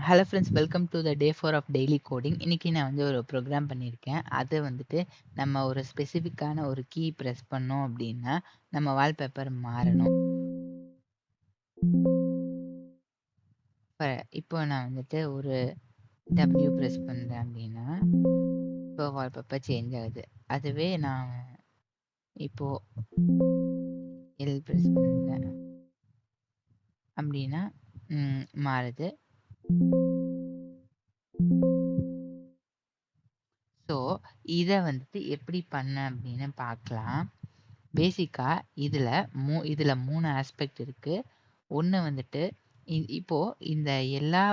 Hello friends, welcome to the day 4 of daily coding. இன்னைக்கு நான் வந்து ஒரு ப்ரோக்ராம் பண்ணியிருக்கேன். அது வந்துட்டு நம்ம ஒரு ஸ்பெசிஃபிக்கான ஒரு கீ ப்ரெஸ் பண்ணோம் அப்படின்னா நம்ம வால்பேப்பர் மாறணும். இப்போ நான் வந்துட்டு ஒரு W ப்ரெஸ் பண்ணுறேன் அப்படின்னா இப்போ வால்பேப்பர் சேஞ்ச் ஆகுது. அதுவே நான் இப்போ L ப்ரெஸ் பண்ணுறேன் அப்படின்னா மாறுது. ஸோ இதை வந்துட்டு எப்படி பண்ண அப்படின்னு பார்க்கலாம். பேசிக்காக இதில் 3 ஆஸ்பெக்ட் இருக்குது. ஒன்று வந்துட்டு இப்போ இந்த எல்லா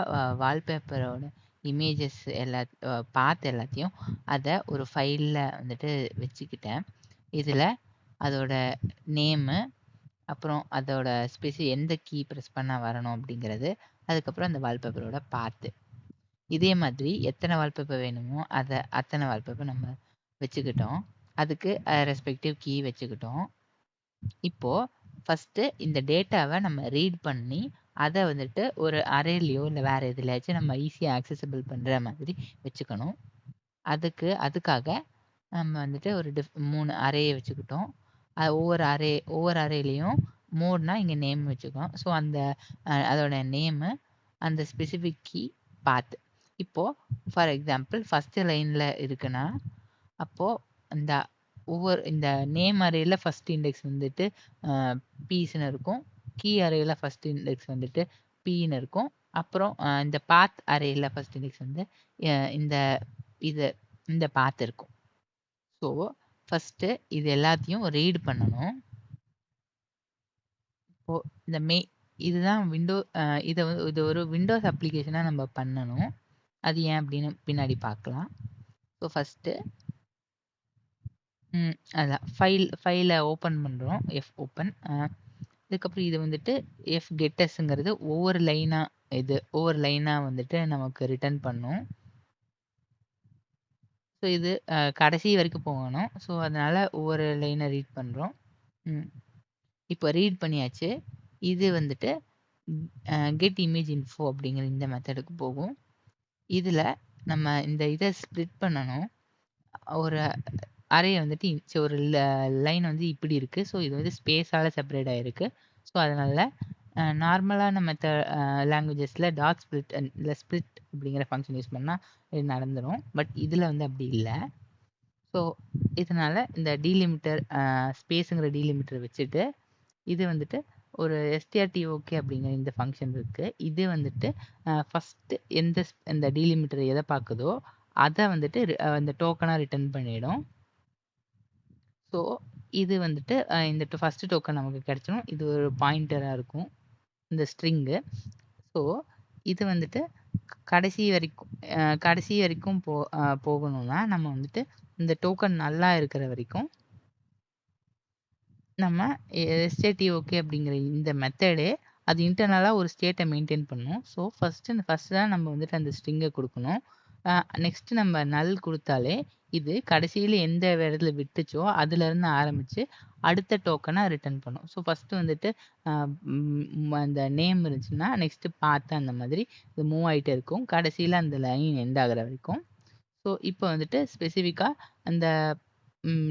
வால்பேப்பரோட இமேஜஸ் பார்த்து எல்லாத்தையும் அதை ஒரு ஃபைலில் வந்துட்டு வச்சுக்கிட்டேன். இதில் அதோட நேமு, அப்புறம் அதோட எந்த கீ ப்ரெஸ் பண்ணால் வரணும் அப்படிங்கிறது, அதுக்கப்புறம் அந்த வால்பேப்பரோட பார்த்து. இதே மாதிரி எத்தனை வால்பேப்பர் வேணுமோ அத்தனை வால்பேப்பர் நம்ம வச்சுக்கிட்டோம். அதுக்கு ரெஸ்பெக்டிவ் கீ வச்சுக்கிட்டோம். இப்போ ஃபஸ்ட்டு இந்த டேட்டாவை நம்ம ரீட் பண்ணி அதை வந்துட்டு ஒரு அரேலையோ இல்லை வேறு எதுலையாச்சும் நம்ம ஈஸியாக ஆக்சசபிள் பண்ணுற மாதிரி வச்சுக்கணும். அதுக்காக நம்ம வந்துட்டு ஒரு 3 அரேயை வச்சுக்கிட்டோம். ஒவ்வொரு அரேலையும் மோட்னா இங்கே நேம் வச்சுக்கோம். ஸோ அதோட நேமு, அந்த ஸ்பெசிஃபிக் கீ, பாத். இப்போது ஃபார் எக்ஸாம்பிள் ஃபஸ்ட்டு லைனில் இருக்குன்னா அப்போது இந்த நேம் அரேயில் ஃபஸ்ட் இண்டெக்ஸ் வந்துட்டு பீஸ்ன்னு இருக்கும். கீ அரேயில் ஃபஸ்ட் இண்டெக்ஸ் வந்துட்டு பீன்னு இருக்கும். அப்புறம் இந்த பாத் அரேயில் ஃபஸ்ட் இண்டெக்ஸ் வந்து இந்த பாத் இருக்கும். ஸோ ஃபஸ்ட்டு இது எல்லாத்தையும் ரீட் பண்ணணும். இப்போது இதுதான் இது ஒரு விண்டோஸ் அப்ளிகேஷனாக நம்ம பண்ணணும். அது ஏன் அப்படின்னு பின்னாடி பார்க்கலாம். ஸோ ஃபஸ்ட்டு அதான் ஃபைலை ஓப்பன் பண்ணுறோம். ஓப்பன். அதுக்கப்புறம் இது வந்துட்டு கெட்டஸ்ங்கிறது ஒவ்வொரு லைனாக வந்துட்டு நமக்கு ரிட்டர்ன் பண்ணும். ஸோ இது கடைசி வரைக்கும் போகணும். ஸோ அதனால் ஒவ்வொரு லைனை ரீட் பண்ணுறோம். இப்போ ரீட் பண்ணியாச்சு. இது வந்துட்டு கெட் இமேஜ் இன்ஃபோ அப்படிங்கிற இந்த மெத்தடுக்கு போகும். இதில் நம்ம இதை ஸ்ப்ளிட் பண்ணணும். ஒரு அரே வந்துட்டு ஒரு லைன் வந்து இப்படி இருக்குது. ஸோ இது வந்து ஸ்பேஸால் செப்பரேட் ஆகிருக்கு. ஸோ அதனால் நார்மலான லாங்குவேஜஸில் டாட் ஸ்ப்ளிட் இல்லை ஸ்ப்ளிட் அப்படிங்கிற ஃபங்க்ஷன் யூஸ் பண்ணால் இது நடந்துடும். பட் இதில் வந்து அப்படி இல்லை. ஸோ இதனால் இந்த டீலிமிட்டர் ஸ்பேஸுங்கிற டீலிமிட்டர் வச்சுட்டு இது வந்துட்டு ஒரு strtOk அப்படிங்கிற இந்த ஃபங்க்ஷன் இருக்குது. இது வந்துட்டு ஃபஸ்ட்டு இந்த டீலிமிட்டர் எதை பார்க்குதோ அதை வந்துட்டு அந்த டோக்கனாக ரிட்டர்ன் பண்ணிடும். ஸோ இது வந்துட்டு இந்த ஃபஸ்ட்டு டோக்கன் நமக்கு கிடச்சிடும். இது ஒரு பாயிண்டராக இருக்கும் இந்த ஸ்ட்ரிங்கு. ஸோ இது வந்துட்டு கடைசி வரைக்கும் போகணும்னா நம்ம வந்துட்டு இந்த டோக்கன் நல்லா இருக்கிற வரைக்கும் நம்ம strtOk அப்படிங்கிற இந்த மெத்தடே அது இன்டர்னலாக ஒரு ஸ்டேட்டை மெயின்டைன் பண்ணும். ஸோ ஃபஸ்ட்டு தான் நம்ம வந்துட்டு அந்த ஸ்ட்ரிங்கை கொடுக்கணும். நெக்ஸ்ட்டு நம்ம நல் கொடுத்தாலே இது கடைசியில் எந்த இடத்துல விட்டுச்சோ அதுலேருந்து ஆரம்பித்து அடுத்த டோக்கனாக ரிட்டர்ன் பண்ணும். ஸோ ஃபஸ்ட்டு வந்துட்டு அந்த நேம் இருந்துச்சுன்னா நெக்ஸ்ட்டு பார்த்து அந்த மாதிரி இது மூவ் ஆகிட்டே இருக்கும் கடைசியில் அந்த லைன் எண்ட் ஆகிற வரைக்கும். ஸோ இப்போ வந்துட்டு ஸ்பெசிஃபிக்காக அந்த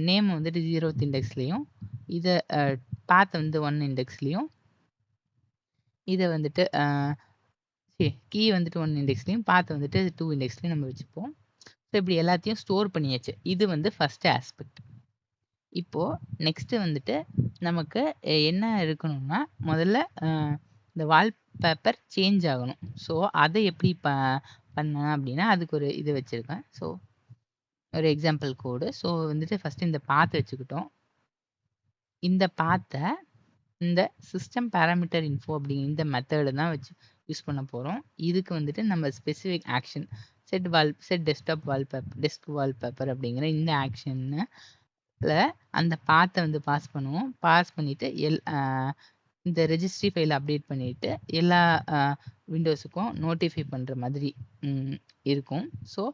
நேம் வந்துட்டு 0th இண்டெக்ஸ்லேயும் இதை பாத் வந்து 1 இண்டெக்ஸ்லேயும் இதை வந்துட்டு கீ வந்துட்டு 1 இண்டெக்ஸ்லேயும் பாத் வந்துட்டு 2 இண்டெக்ஸ்லேயும் நம்ம வச்சுப்போம். ஸோ இப்படி எல்லாத்தையும் ஸ்டோர் பண்ணியாச்சு. இது வந்து ஃபஸ்ட்டு ஆஸ்பெக்ட். இப்போது நெக்ஸ்ட்டு வந்துட்டு நமக்கு என்ன இருக்கணும்னா முதல்ல இந்த வால்பேப்பர் சேஞ்ச் ஆகணும். ஸோ அதை எப்படி பண்ணேன் அப்படின்னா அதுக்கு ஒரு இது வச்சுருக்கேன். ஸோ ஒரு எக்ஸாம்பிள் கோடு. ஸோ வந்துட்டு ஃபஸ்ட்டு இந்த பாத் வச்சுக்கிட்டோம். இந்த பாத்தை இந்த சிஸ்டம் பேராமீட்டர் இன்ஃபோ அப்படிங்கிற இந்த மெத்தடு தான் வச்சு யூஸ் பண்ண போகிறோம். இதுக்கு வந்துட்டு நம்ம specific action set desk wallpaper அப்படிங்கிற இந்த ஆக்ஷனில் அந்த பாத்தை வந்து பாஸ் பண்ணுவோம். பாஸ் பண்ணிவிட்டு இந்த ரெஜிஸ்ட்ரி ஃபைலை அப்டேட் பண்ணிவிட்டு எல்லா விண்டோஸுக்கும் நோட்டிஃபை பண்ணுற மாதிரி இருக்கும். ஸோ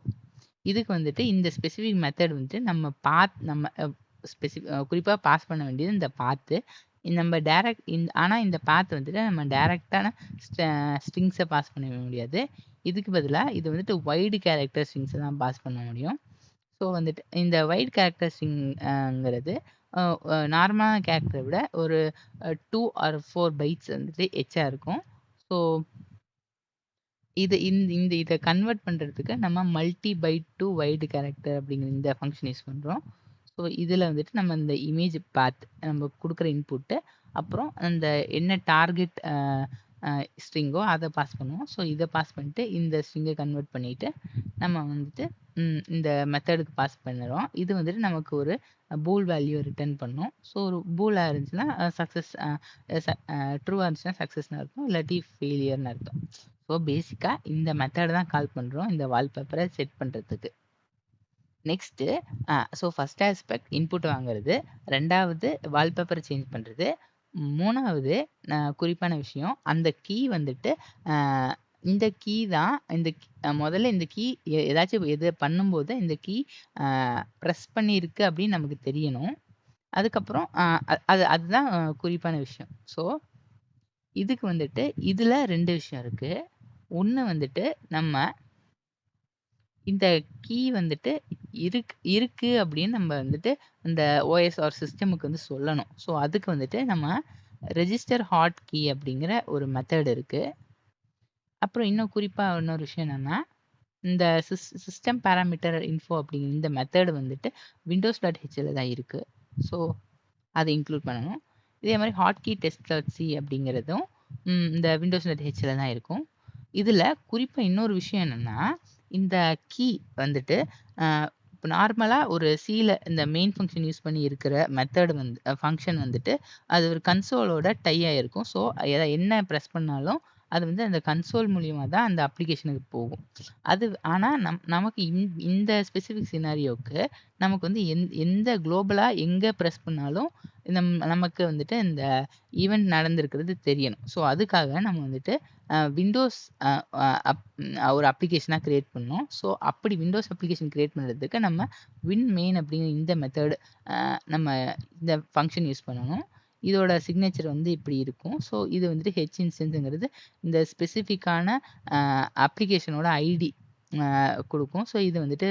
இதுக்கு வந்துட்டு இந்த ஸ்பெசிஃபிக் மெத்தட் வந்துட்டு நம்ம குறிப்பாக பாஸ் பண்ண வேண்டியது இந்த பாத்து. நம்ம ஆனால் இந்த பாத் வந்துட்டு நம்ம டைரெக்டான ஸ்ட்ரிங்ஸை பாஸ் பண்ண முடியாது. இதுக்கு பதிலா இது வந்துட்டு வைட் கேரக்டர் ஸ்ட்ரிங்ஸ் தான் பாஸ் பண்ண முடியும். ஸோ வந்துட்டு இந்த வைட் கேரக்டர் ஸ்ட்ரிங்கிறது நார்மலான கேரக்டரை விட ஒரு 2 ஆர் 4 பைட்ஸ் வந்துட்டு எச்சா இருக்கும். ஸோ இதை கன்வெர்ட் பண்ணுறதுக்கு நம்ம multi byte to wide character அப்படிங்கிற இந்த ஃபங்க்ஷன் யூஸ் பண்ணுறோம். ஸோ இதில் வந்துட்டு நம்ம இந்த இமேஜ் பாத் நம்ம கொடுக்குற இன்புட்டு அப்புறம் அந்த என்ன டார்கெட் ஸ்ட்ரிங்கோ அதை பாஸ் பண்ணுவோம். ஸோ இதை பாஸ் பண்ணிட்டு இந்த ஸ்ட்ரிங்கை கன்வெர்ட் பண்ணிவிட்டு நம்ம வந்துட்டு இந்த மெத்தடுக்கு பாஸ் பண்ணுறோம். இது வந்துட்டு நமக்கு ஒரு பூல் வேல்யூ ரிட்டர்ன் பண்ணும். ஸோ ஒரு பூலாக இருந்துச்சுன்னா சக்ஸஸ், ட்ரூவாக இருந்துச்சுன்னா சக்ஸஸ்னு அர்த்தம், இல்லாட்டி ஃபெயிலியர்னு அர்த்தம். ஸோ பேசிக்காக இந்த மெத்தட் தான் கால் பண்ணுறோம் இந்த வால்பேப்பரை செட் பண்ணுறதுக்கு. Next so first aspect input வாங்குறது, ரெண்டாவது வால்பேப்பரை சேஞ்ச் பண்ணுறது, மூணாவது குறிப்பான விஷயம் அந்த கீ வந்துட்டு இந்த கீ தான் முதல்ல இந்த கீ ஏதாச்சும் எது பண்ணும்போது இந்த கீ ப்ரெஸ் பண்ணியிருக்கு அப்படின்னு நமக்கு தெரியணும். அதுக்கப்புறம் அதுதான் குறிப்பான விஷயம். ஸோ இதுக்கு வந்துட்டு இதில் 2 விஷயம் இருக்குது. ஒன்று வந்துட்டு நம்ம இந்த கீ வந்துட்டு இருக்கு அப்படின்னு நம்ம வந்துட்டு இந்த ஓஎஸ் ஆர் சிஸ்டமுக்கு வந்து சொல்லணும். ஸோ அதுக்கு வந்துட்டு நம்ம ரெஜிஸ்டர் ஹாட் கீ அப்படிங்கிற ஒரு மெத்தட் இருக்குது. அப்புறம் இன்னும் குறிப்பாக இன்னொரு விஷயம் என்னென்னா இந்த சிஸ்டம் பேராமீட்டர் இன்ஃபோ அப்படிங்கிற இந்த மெத்தட் வந்துட்டு windows.hல தான் இருக்குது. ஸோ அதை இன்க்ளூட் பண்ணணும். இதே மாதிரி ஹாட் கீ டெஸ்ட்.சி அப்படிங்கிறதும் இந்த windows.hல தான் இருக்கும். இதில் குறிப்பாக இன்னொரு விஷயம் என்னென்னா இந்த கீ வந்துட்டு இப்போ நார்மலாக ஒரு சியில் இந்த மெயின் ஃபங்க்ஷன் யூஸ் பண்ணி இருக்கிற மெத்தட் ஃபங்க்ஷன் வந்துட்டு அது ஒரு கன்சோலோட டை ஆகிருக்கும். ஸோ என்ன ப்ரெஸ் பண்ணாலும் அது வந்து அந்த கன்சோல் மூலியமாக தான் அந்த அப்ளிகேஷனுக்கு போகும். அது ஆனால் நமக்கு இந்த ஸ்பெசிஃபிக் சினாரியோவுக்கு நமக்கு வந்து எந்த குளோபலாக எங்கே ப்ரெஸ் பண்ணாலும் நமக்கு வந்துட்டு இந்த ஈவெண்ட் நடந்திருக்கிறது தெரியணும். ஸோ அதுக்காக நம்ம வந்துட்டு விண்டோஸ் ஒரு அப்ளிகேஷனாக க்ரியேட் பண்ணோம். ஸோ அப்படி விண்டோஸ் அப்ளிகேஷன் க்ரியேட் பண்ணுறதுக்கு நம்ம winMain அப்படிங்கிற இந்த மெத்தட் நம்ம இந்த ஃபங்க்ஷன் யூஸ் பண்ணணும். இதோட சிக்னேச்சர் வந்து இப்படி இருக்கும். ஸோ இது வந்துட்டு ஹெச் இன்ஸ்டன்ஸுங்கிறது இந்த ஸ்பெசிஃபிக்கான அப்ளிகேஷனோட ஐடி கொடுக்கும். ஸோ இது வந்துட்டு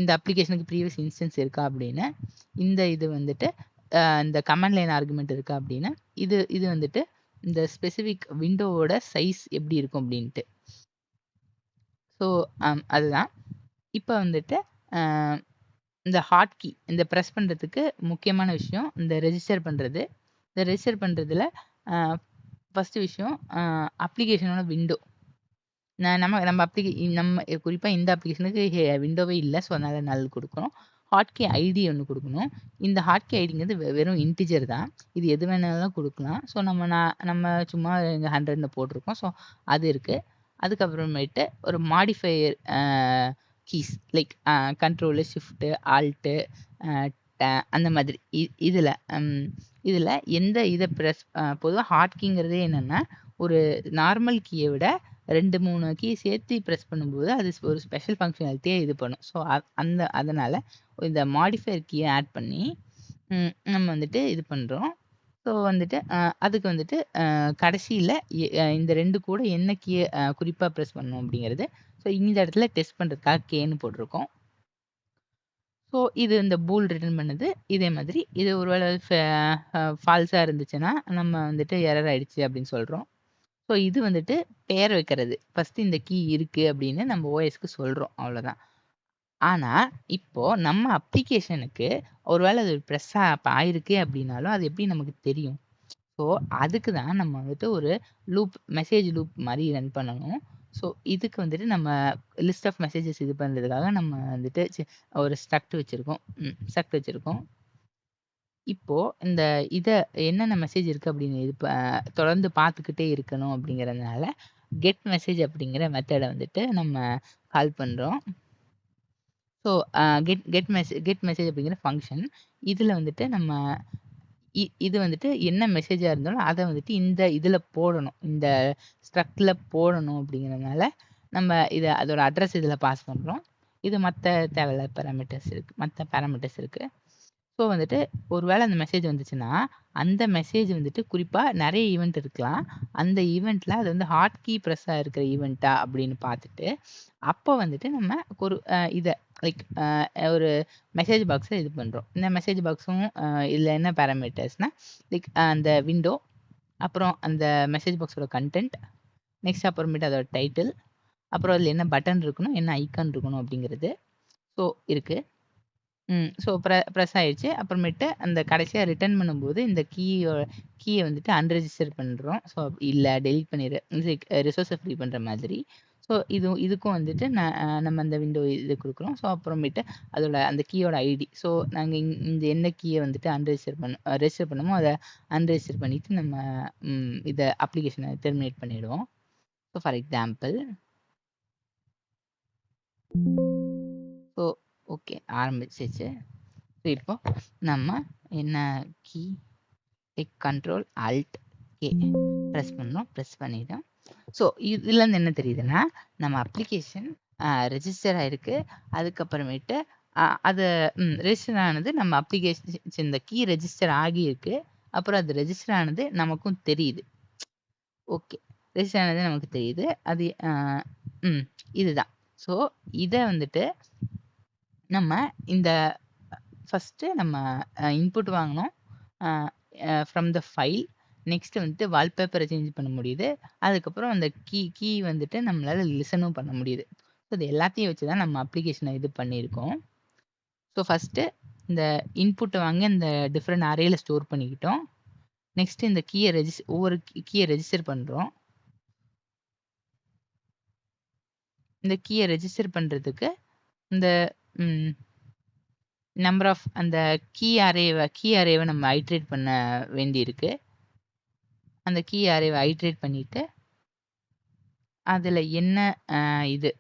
இந்த அப்ளிகேஷனுக்கு ப்ரீவியஸ் இன்ஸ்டன்ஸ் இருக்கா அப்படின்னு, இது வந்துட்டு இந்த கமாண்ட் லைன் ஆர்குமெண்ட் இருக்கா அப்படின்னு, இது வந்துட்டு இந்த ஸ்பெசிஃபிக் விண்டோவோட சைஸ் எப்படி இருக்கும் அப்படின்ட்டு. ஸோ அதுதான் இப்போ வந்துட்டு இந்த ஹாட் கீ இந்த ப்ரெஸ் பண்ணுறதுக்கு முக்கியமான விஷயம் இந்த ரெஜிஸ்டர் பண்ணுறது. இந்த ரெஜிஸ்டர் பண்ணுறதுல ஃபஸ்ட்டு விஷயம் அப்ளிகேஷனோட விண்டோ. நம்ம குறிப்பாக இந்த அப்ளிகேஷனுக்கு விண்டோவே இல்லை. ஸோ அதனால் நல் கொடுக்கணும். ஹாட் கீ ஐடி ஒன்று கொடுக்கணும். இந்த ஹாட் கீ ஐடிங்கிறது வெறும் இன்டிஜர் தான். இது எது வேணாலும் கொடுக்கலாம். ஸோ நம்ம சும்மா 100ன்னு போட்டிருக்கோம். ஸோ அது இருக்குது. அதுக்கப்புறமேட்டு ஒரு modifier keys like control, shift, alt, அந்த மாதிரி இதில் இதை ப்ரெஸ் பொதுவாக ஹாட் கீங்கிறதே என்னென்னா ஒரு நார்மல் கீயை விட 2-3 கீ சேர்த்து ப்ரெஸ் பண்ணும்போது அது ஒரு ஸ்பெஷல் ஃபங்க்ஷனாலிட்டியை இது பண்ணும். ஸோ அதனால் இந்த மாடிஃபையர் கீயை ஆட் பண்ணி நம்ம வந்துட்டு இது பண்ணுறோம். ஸோ வந்துட்டு அதுக்கு வந்துட்டு கடைசியில் இந்த 2 கூட என்ன கீயை குறிப்பாக ப்ரெஸ் பண்ணணும் அப்படிங்கிறது. ஸோ இந்த இடத்துல டெஸ்ட் பண்ணுறதுக்காக கேன்னு போட்டிருக்கோம். ஸோ இது இந்த பூல் ரிட்டர்ன் பண்ணுது. இதே மாதிரி இது ஒருவேளை ஃபால்ஸாக இருந்துச்சுன்னா நம்ம வந்துட்டு எரர் ஆயிடுச்சு அப்படின்னு சொல்கிறோம். ஸோ இது வந்துட்டு பேர் வைக்கிறது. ஃபஸ்ட்டு இந்த கீ இருக்குது அப்படின்னு நம்ம ஓஎஸ்க்கு சொல்கிறோம், அவ்வளோதான். ஆனால் இப்போது நம்ம அப்ளிகேஷனுக்கு ஒருவேளை அது ப்ரெஸ் ஆயிருக்கு அப்படின்னாலும் அது எப்படி நமக்கு தெரியும்? ஸோ அதுக்கு தான் நம்ம வந்துட்டு ஒரு மெசேஜ் லூப் மாதிரி ரன் பண்ணணும். ஸோ இதுக்கு வந்துட்டு நம்ம லிஸ்ட் ஆஃப் மெசேஜஸ் இது பண்ணுறதுக்காக நம்ம வந்துட்டு ஒரு ஸ்ட்ரக்ட் வச்சுருக்கோம். இப்போது இதை என்னென்ன மெசேஜ் இருக்குது அப்படின்னு தொடர்ந்து பார்த்துக்கிட்டே இருக்கணும் அப்படிங்கிறதுனால கெட் மெசேஜ் அப்படிங்கிற மெத்தடை வந்துட்டு நம்ம கால் பண்ணுறோம். ஸோ கெட் மெசேஜ் அப்படிங்கிற ஃபங்க்ஷன் இதில் வந்துட்டு நம்ம இது வந்துட்டு என்ன மெசேஜாக இருந்தாலும் அதை வந்துட்டு இந்த இதில் போடணும், இந்த ஸ்ட்ரக்டில் போடணும் அப்படிங்கிறதுனால நம்ம அதோட அட்ரஸ் இதில் பாஸ் பண்ணுறோம். இது மற்ற தேவையில்ல மற்ற பேராமீட்டர்ஸ் இருக்குது. ஸோ வந்துட்டு ஒருவேளை அந்த மெசேஜ் வந்துச்சுன்னா, அந்த மெசேஜ் வந்துட்டு குறிப்பா நெறைய ஈவென்ட் இருக்கலாம். அந்த ஈவென்ட்ல அது வந்து ஹாட் கீ பிரஸ்ஸா இருக்கிற ஈவென்ட்டா அப்படின்னு பார்த்துட்டு, அப்போ வந்துட்டு நம்ம ஒரு இத லைக் ஒரு மெசேஜ் பாக்ஸ இது பண்றோம். இந்த மெசேஜ் பாக்ஸும் இதுல என்ன பாராமீட்டர்ஸ்னா, லைக் அந்த விண்டோ, அப்புறம் அந்த மெசேஜ் பாக்ஸோட கன்டென்ட், நெக்ஸ்ட் அப்புறமேட்டு அதோட டைட்டில், அப்புறம் அதில என்ன பட்டன் இருக்கணும், என்ன ஐகான் இருக்கணும் அப்படிங்கிறது. ஸோ இருக்கு. ஸோ பிரஸ் ஆயிடுச்சு. அப்புறமேட்டு அந்த கடைசியா ரிட்டர்ன் பண்ணும்போது இந்த கீய வந்துட்டு அன்ரெஜிஸ்டர் பண்றோம். ஸோ இல்ல டெலீட் பண்ணிரு ரிசோர்ஸ ஃப்ரீ பண்ற மாதிரி. ஸோ இதுக்கும் வந்துட்டு நம்ம அந்த விண்டோ இது குடுக்குறோம். ஸோ அப்புறமேட்டு அதோட அந்த கீயோட ஐடி. ஸோ நாங்க இந்த என்ன கீய வந்துட்டு ரெஜிஸ்டர் பண்ணோமோ அத அன்ரெஜிஸ்டர் பண்ணிட்டு நம்ம இத அப்ளிகேஷன டெர்மினேட் பண்ணிடுவோம். So for example so okay ஆரம்பிச்சிருச்சு. ஸோ இப்போ நம்ம என்ன key control alt K press பண்ணோம். ப்ரெஸ் பண்ணிட்டோம். ஸோ இதுலேருந்து என்ன தெரியுதுன்னா, நம்ம அப்ளிகேஷன் ரெஜிஸ்டர் ஆயிருக்கு. அதுக்கப்புறமேட்டு அது ரெஜிஸ்டர் ஆனது நம்ம அப்ளிகேஷன் இந்த கீ ரெஜிஸ்டர் ஆகியிருக்கு. அப்புறம் அது ரெஜிஸ்டர் ஆனது நமக்கும் தெரியுது. ஓகே. ரெஜிஸ்டர் ஆனது நமக்கு தெரியுது. அது இதுதான். ஸோ இத வந்துட்டு நம்ம இந்த ஃபர்ஸ்ட்டு நம்ம இன்புட் வாங்கணும். From the file. நெக்ஸ்ட் வந்துட்டு வால்பேப்பரை சேஞ்ச் பண்ண முடியுது. அதுக்கப்புறம் அந்த கீ வந்துட்டு நம்மளால லிசனும் பண்ண முடியுது. ஸோ இது எல்லாத்தையும் வச்சு தான் நம்ம அப்ளிகேஷனை இது பண்ணியிருக்கோம். ஸோ ஃபர்ஸ்ட்டு இந்த இன்புட்டை வாங்கி அந்த டிஃப்ரெண்ட் அரேல ஸ்டோர் பண்ணிக்கிட்டோம். நெக்ஸ்ட் இந்த ஒவ்வொரு கீயை ரெஜிஸ்டர் பண்ணுறோம். இந்த கீயை ரெஜிஸ்டர் பண்ணுறதுக்கு இந்த நம்பர் ஆஃப் அந்த கீ அரேவை நம்ம ஐட்ரேட் பண்ண வேண்டியிருக்கு. அந்த கீ அரேவை ஐட்ரேட் பண்ணிட்டு அதில் என்ன இது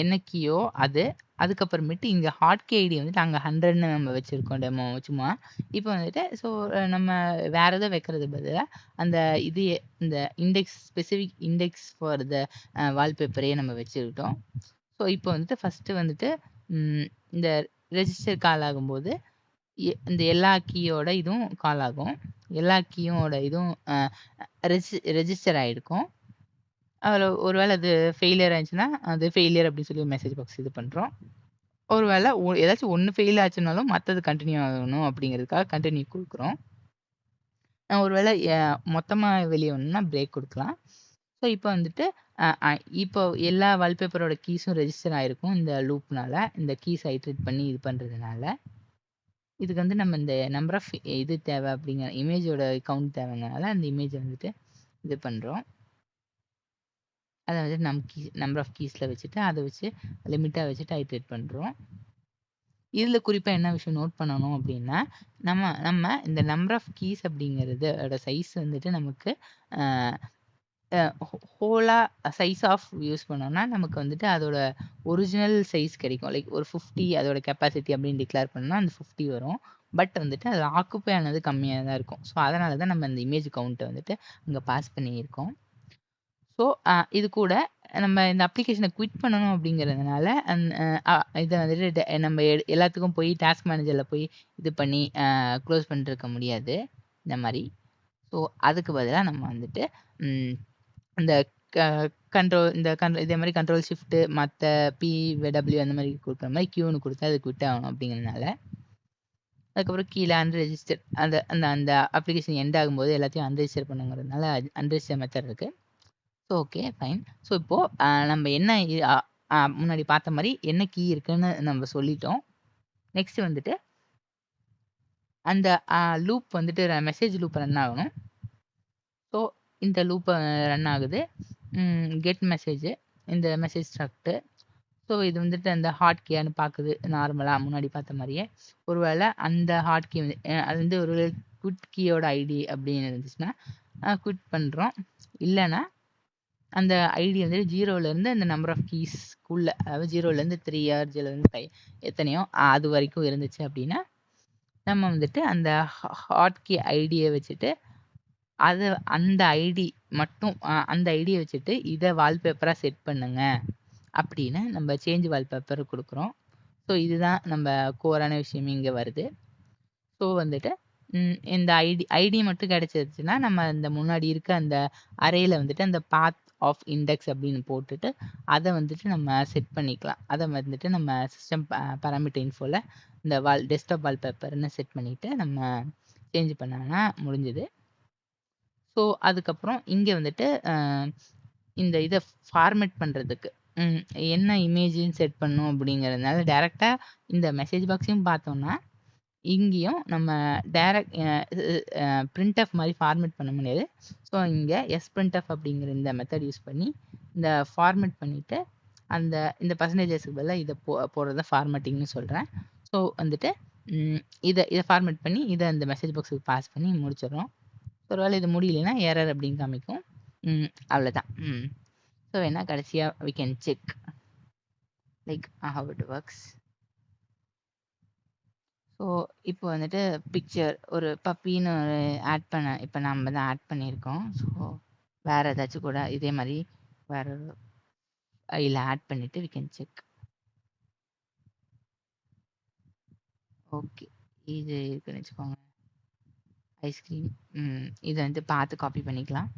என்ன கீயோ அது. அதுக்கப்புறமேட்டு இங்கே ஹாட் கீ ஐடி வந்துட்டு அங்கே 100ன்னு நம்ம வச்சுருக்கோம் டெமோ சும்மா. இப்போ வந்துட்டு ஸோ நம்ம வேறு எதாவது வைக்கிறது பதிலாக அந்த இது இந்த ஸ்பெசிஃபிக் இண்டெக்ஸ் ஃபார் த வால்பேப்பரையே நம்ம வச்சுக்கிட்டோம். ஸோ இப்போ வந்துட்டு ஃபஸ்ட்டு வந்துட்டு இந்த ரெஜிஸ்டர் கால் ஆகும்போது இந்த எல்லா கீயோட இதுவும் கால் ஆகும். எல்லா கீயோட இதுவும் ரெஜிஸ்டர் ஆகிருக்கும். அதில் ஒருவேளை அது ஃபெயிலியர் ஆயிடுச்சுன்னா அது ஃபெயிலியர் அப்படின்னு சொல்லி மெசேஜ் பாக்ஸ் இது பண்ணுறோம். ஒருவேளை ஏதாச்சும் ஒன்று ஃபெயில் ஆச்சுனாலும் மற்றது கண்டினியூ ஆகணும் அப்படிங்கிறதுக்காக கண்டினியூ கொடுக்குறோம். ஒருவேளை மொத்தமாக வெளியே வரணும்னா பிரேக் கொடுக்கலாம். ஸோ இப்போ வந்துட்டு இப்போ எல்லா வால்பேப்பரோட கீஸும் ரெஜிஸ்டர் ஆகிருக்கும் இந்த லூப்னால. இந்த கீஸ் ஐட்ரேட் பண்ணி இது பண்ணுறதுனால இதுக்கு வந்து நம்ம இந்த நம்பர் ஆஃப் இது தேவை அப்படிங்கிற இமேஜோட கவுண்ட் தேவைங்கிறனால அந்த இமேஜை வந்துட்டு இது பண்ணுறோம். அதை வந்துட்டு நம்பர் ஆஃப் கீஸில் வச்சுட்டு அதை வச்சு லிமிட்டாக வச்சுட்டு ஐட்ரேட் பண்ணுறோம். இதில் குறிப்பாக என்ன விஷயம் நோட் பண்ணணும் அப்படின்னா, நம்ம இந்த நம்பர் ஆஃப் கீஸ் அப்படிங்கிறதோட சைஸ் வந்துட்டு நமக்கு ஹோலாக சைஸ் ஆஃப் யூஸ் பண்ணோம்னா நமக்கு வந்துட்டு அதோட ஒரிஜினல் சைஸ் கிடைக்கும். லைக் ஒரு 50 அதோட கெப்பாசிட்டி அப்படின்னு டிக்ளேர் பண்ணோம்னா அந்த 50 வரும். பட் வந்துட்டு அது ஆக்குப்பை ஆனது கம்மியாக தான் இருக்கும். ஸோ அதனால தான் நம்ம அந்த இமேஜ் கவுண்ட்டை வந்துட்டு அங்கே பாஸ் பண்ணியிருக்கோம். ஸோ இது கூட நம்ம இந்த அப்ளிகேஷனை குவிட் பண்ணணும் அப்படிங்கிறதுனால இதை வந்துட்டு நம்ம எல்லாத்துக்கும் போய் டாஸ்க் மேனேஜரில் போய் இது பண்ணி க்ளோஸ் பண்ணிருக்க முடியாது இந்த மாதிரி. ஸோ அதுக்கு பதிலாக நம்ம வந்துட்டு இந்த இதே மாதிரி கண்ட்ரோல் ஷிஃப்ட்டு மற்ற PW அந்த மாதிரி கொடுக்குற மாதிரி கியூன்னு கொடுத்தா அது குவிட் ஆகணும் அப்படிங்கிறதுனால. அதுக்கப்புறம் கீழே அன்ரெஜிஸ்டர் அந்த அப்ளிகேஷன் எண்ட் ஆகும்போது எல்லாத்தையும் அன்ரெஜிஸ்டர் பண்ணுங்கிறதுனால அன்ரெஜிஸ்டர் மெத்தட் இருக்குது. So okay fine. ஸோ இப்போது நம்ம என்ன முன்னாடி பார்த்த மாதிரி என்ன கீ இருக்குன்னு நம்ம சொல்லிட்டோம். நெக்ஸ்ட் வந்துட்டு அந்த லூப் வந்துட்டு மெசேஜ் லூப் ரன் ஆகணும். ஸோ இந்த லூப் ரன் ஆகுது. கெட் மெசேஜ் இந்த மெசேஜ் ஸ்ட்ரக்ட். ஸோ இது வந்துட்டு அந்த ஹாட் கீயான்னு பார்க்குது நார்மலாக முன்னாடி பார்த்த மாதிரியே. ஒருவேளை அந்த ஹாட் கீ வந்து அது வந்து ஒரு குவிட் கீயோட ஐடி அப்படின்னு இருந்துச்சுன்னா குவிட் பண்ணுறோம். இல்லைன்னா அந்த ஐடி வந்துட்டு 0லேருந்து அந்த நம்பர் ஆஃப் கீஸ்க்குள்ளே, அதாவது 0லேருந்து 3 or 0லேருந்து 5 எத்தனையோ அது வரைக்கும் இருந்துச்சு அப்படின்னா நம்ம வந்துட்டு அந்த ஹாட் கீ ஐடியை வச்சுட்டு அந்த ஐடி மட்டும் அந்த ஐடியை வச்சுட்டு இதை வால்பேப்பராக செட் பண்ணுங்க அப்படின்னு நம்ம சேஞ்ச் வால்பேப்பர் கொடுக்குறோம். ஸோ இதுதான் நம்ம கோரான விஷயம் இங்க வருது. ஸோ வந்துட்டு இந்த ஐடி மட்டும் கிடைச்சிருச்சுன்னா, நம்ம இந்த முன்னாடி இருக்க அந்த அரேல வந்துட்டு அந்த பாத் ஆஃப் இண்டெக்ஸ் அப்படின்னு போட்டுட்டு, அத வந்துட்டு நம்ம செட் பண்ணிக்கலாம். அத வந்துட்டு நம்ம சிஸ்டம் பாராமீட்டர் இன்ஃபோல இந்த டெஸ்க்டாப் வால்பேப்பர்ன்னு செட் பண்ணிட்டு, நம்ம சேஞ்ச் பண்ணோம்னா முடிஞ்சுது. ஸோ அதுக்கப்புறம் இங்க வந்துட்டு இந்த இத ஃபார்மேட் பண்றதுக்கு என்ன இமேஜ்ன்னு செட் பண்ணணும் அப்படிங்கிறதுனால, டைரக்ட்டா இந்த மெசேஜ் பாக்ஸையும் பார்த்தோம்னா, இங்கேயும் நம்ம டைரக்ட் பிரிண்ட்எஃப் மாரி ஃபார்மேட் பண்ண முடியாது. ஸோ இங்க எஸ்பிரிண்ட்எஃப் அப்படிங்கிற இந்த மெத்தட் யூஸ் பண்ணி, இந்த ஃபார்மேட் பண்ணிட்டு, இந்த பெர்சன்டேஜஸ்க்கு பதிலா இத போடுறத ஃபார்மேட்டிங்ன்னு சொல்றேன். ஸோ வந்துட்டு ம் இத ஃபார்மேட் பண்ணி, இத அந்த மெசேஜ் பாக்ஸுக்கு பாஸ் பண்ணி முடிச்சிடுறோம். ஒருவேளை இது முடியலைன்னா எரர் அப்படின்னு காமிக்கும். அவ்வளோதான். ஸோ வேணா கடைசியா we can check like how it works. So இப்போ வந்துட்டு பிக்சர் ஒரு பப்பின்னு ஆட் பண்ண இப்போ நம்ம தான் ஆட் பண்ணியிருக்கோம். ஸோ வேற ஏதாச்சும் கூட இதே மாதிரி வேற இதில் ஆட் பண்ணிட்டு we can check. ஓகே, இது இருக்குன்னு வச்சுக்கோங்க. ஐஸ்கிரீம் இதை வந்து பார்த்து காப்பி பண்ணிக்கலாம்.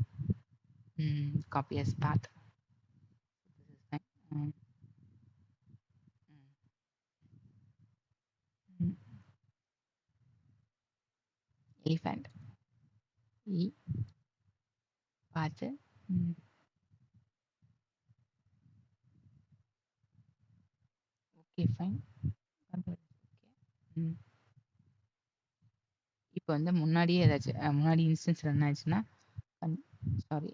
Copy as path. எலிஃபண்ட் பார்த்து ஓகே ஃபைன். இப்போ வந்து முன்னாடியே ஏதாச்சும் முன்னாடி இன்ஸ்டன்ஸ் ரன் ஆச்சுன்னா sorry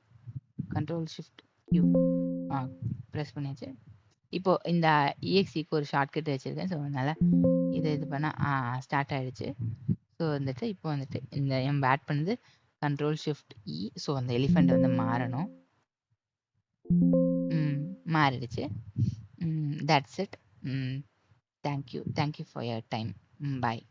control shift U press பண்ணியாச்சு. இப்போ இந்த இஎக்ஸிக்கு ஒரு ஷார்ட்கட் வச்சிருக்கேன். ஸோ அதனால இது பண்ணால் ஸ்டார்ட் ஆயிடுச்சு. ஸோ வந்துட்டு இப்போ வந்துட்டு இந்த நம்ம ஆட் பண்ணது கண்ட்ரோல் ஷிஃப்ட் இ. ஸோ அந்த எலிஃபண்ட் வந்து மாறணும். மாறிடுச்சு. That's it. Thank you for your time. Bye.